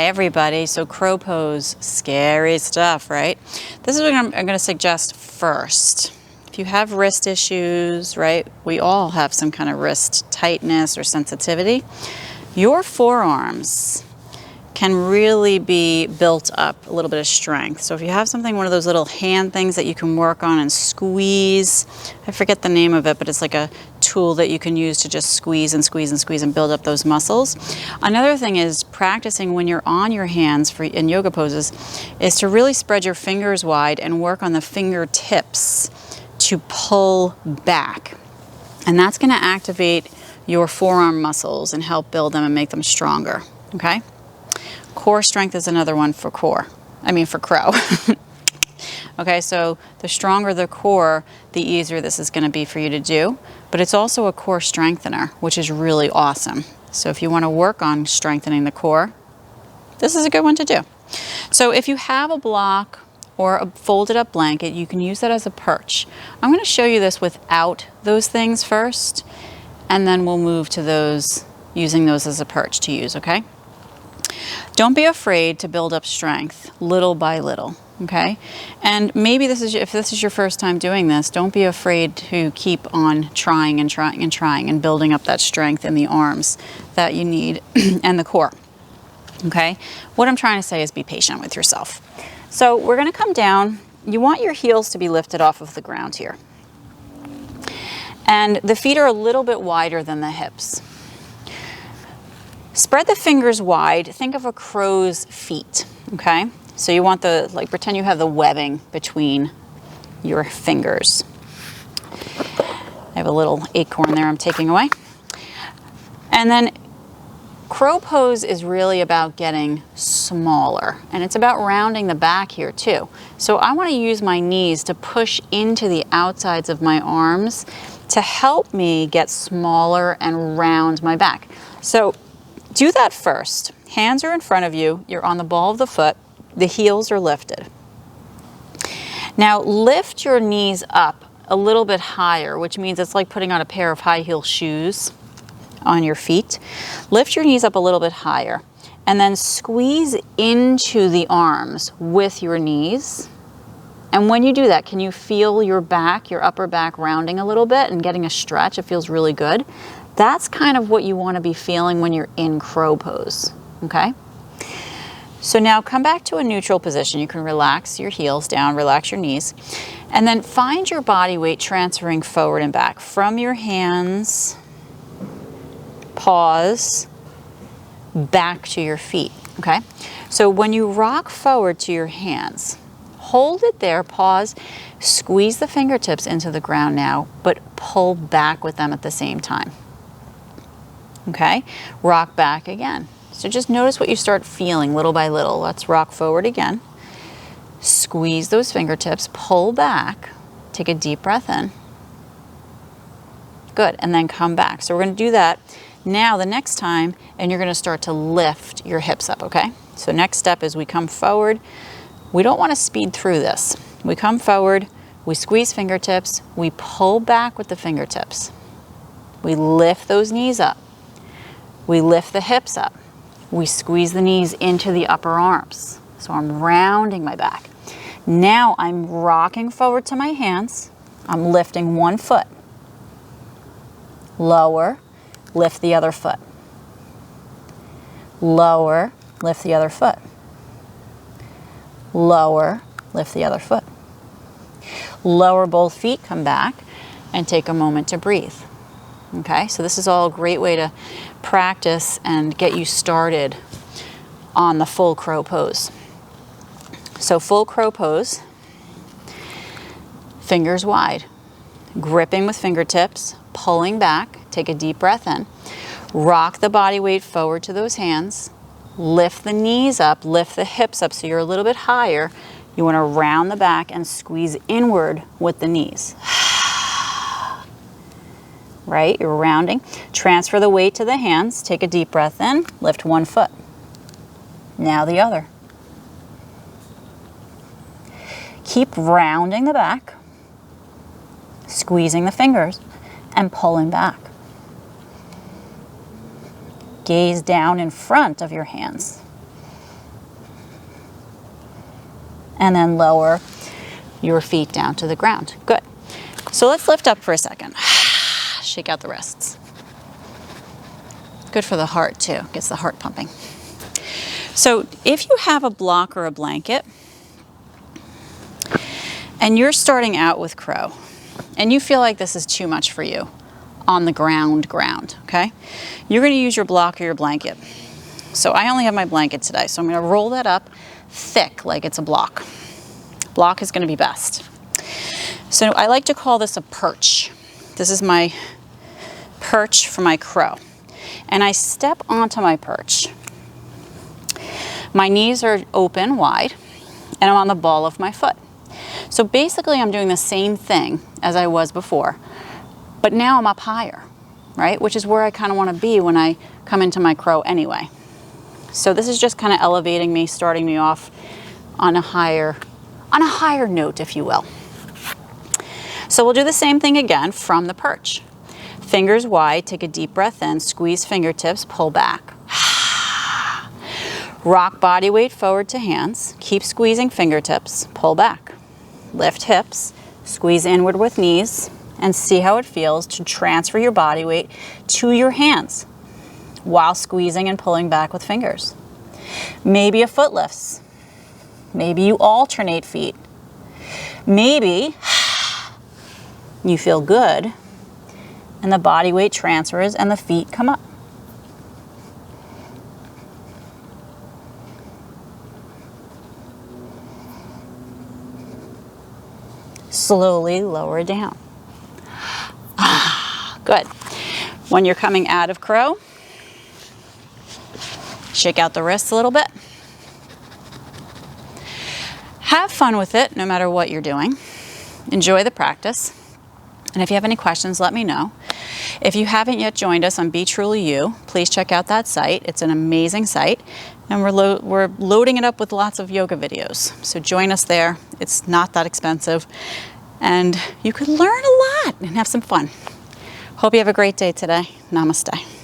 Hi everybody. So crow pose, scary stuff, right? This is what I'm going to suggest first. If you have wrist issues, right? We all have some kind of wrist tightness or sensitivity. Your forearms can really be built up a little bit of strength. So if you have something, one of those little hand things that you can work on and squeeze, I forget the name of it, but it's like a tool that you can use to just squeeze and squeeze and squeeze and build up those muscles. Another thing is practicing when you're on your hands in yoga poses is to really spread your fingers wide and work on the fingertips to pull back. And that's going to activate your forearm muscles and help build them and make them stronger, okay? Core strength is another one for crow. Okay, so the stronger the core, the easier this is going to be for you to do. But it's also a core strengthener, which is really awesome. So if you want to work on strengthening the core, this is a good one to do. So if you have a block or a folded up blanket, you can use that as a perch. I'm going to show you this without those things first, and then we'll move to those, using those as a perch to use, okay? Don't be afraid to build up strength little by little, okay? And maybe if this is your first time doing this, don't be afraid to keep on trying and trying and trying and building up that strength in the arms that you need and the core, okay? What I'm trying to say is be patient with yourself. So we're gonna come down. You want your heels to be lifted off of the ground here. And the feet are a little bit wider than the hips. Spread the fingers wide. Think of a crow's feet, okay? So you want pretend you have the webbing between your fingers. I have a little acorn there I'm taking away. And then crow pose is really about getting smaller, and it's about rounding the back here too. So I want to use my knees to push into the outsides of my arms to help me get smaller and round my back. So do that first. Hands are in front of you. You're on the ball of the foot. The heels are lifted. Now lift your knees up a little bit higher, which means it's like putting on a pair of high heel shoes on your feet. Lift your knees up a little bit higher and then squeeze into the arms with your knees. And when you do that, can you feel your back, your upper back rounding a little bit and getting a stretch? It feels really good. That's kind of what you want to be feeling when you're in crow pose, okay? So now come back to a neutral position. You can relax your heels down, relax your knees, and then find your body weight transferring forward and back from your hands, pause, back to your feet, okay? So when you rock forward to your hands, hold it there, pause, squeeze the fingertips into the ground now, but pull back with them at the same time. Okay, rock back again. So just notice what you start feeling little by little. Let's rock forward again. Squeeze those fingertips, pull back, take a deep breath in. Good, and then come back. So we're going to do that now the next time, and you're going to start to lift your hips up, okay? So next step is we come forward. We don't want to speed through this. We come forward, we squeeze fingertips, we pull back with the fingertips. We lift those knees up. We lift the hips up. We squeeze the knees into the upper arms. So I'm rounding my back. Now I'm rocking forward to my hands. I'm lifting one foot. Lower, lift the other foot. Lower, lift the other foot. Lower, lift the other foot. Lower both feet, come back, and take a moment to breathe. Okay, so this is all a great way to practice and get you started on the full crow pose. So full crow pose, fingers wide, gripping with fingertips, pulling back, take a deep breath in, rock the body weight forward to those hands, lift the knees up, lift the hips up so you're a little bit higher. You want to round the back and squeeze inward with the knees. Right, you're rounding. Transfer the weight to the hands. Take a deep breath in. Lift one foot. Now the other. Keep rounding the back, squeezing the fingers, and pulling back. Gaze down in front of your hands. and then lower your feet down to the ground. Good. So let's lift up for a second. Shake out the wrists. Good for the heart too, gets the heart pumping. So if you have a block or a blanket and you're starting out with crow and you feel like this is too much for you on the ground, okay? You're gonna use your block or your blanket. So I only have my blanket today, so I'm gonna roll that up thick like it's a block. Block is gonna be best. So I like to call this a perch. This is my perch for my crow. And I step onto my perch. My knees are open wide and I'm on the ball of my foot. So basically I'm doing the same thing as I was before, but now I'm up higher, right? Which is where I kind of want to be when I come into my crow anyway. So this is just kind of elevating me, starting me off on a higher note, if you will. So we'll do the same thing again from the perch. Fingers wide, take a deep breath in, squeeze fingertips, pull back. Rock body weight forward to hands, keep squeezing fingertips, pull back. Lift hips, squeeze inward with knees, and see how it feels to transfer your body weight to your hands while squeezing and pulling back with fingers. Maybe a foot lifts. Maybe you alternate feet. Maybe you feel good and the body weight transfers and the feet come up. Slowly lower down. Good. When you're coming out of crow, shake out the wrists a little bit. Have fun with it no matter what you're doing. Enjoy the practice. And if you have any questions, let me know. If you haven't yet joined us on Be Truly You, please check out that site. It's an amazing site. And we're loading it up with lots of yoga videos. So join us there. It's not that expensive. And you could learn a lot and have some fun. Hope you have a great day today. Namaste.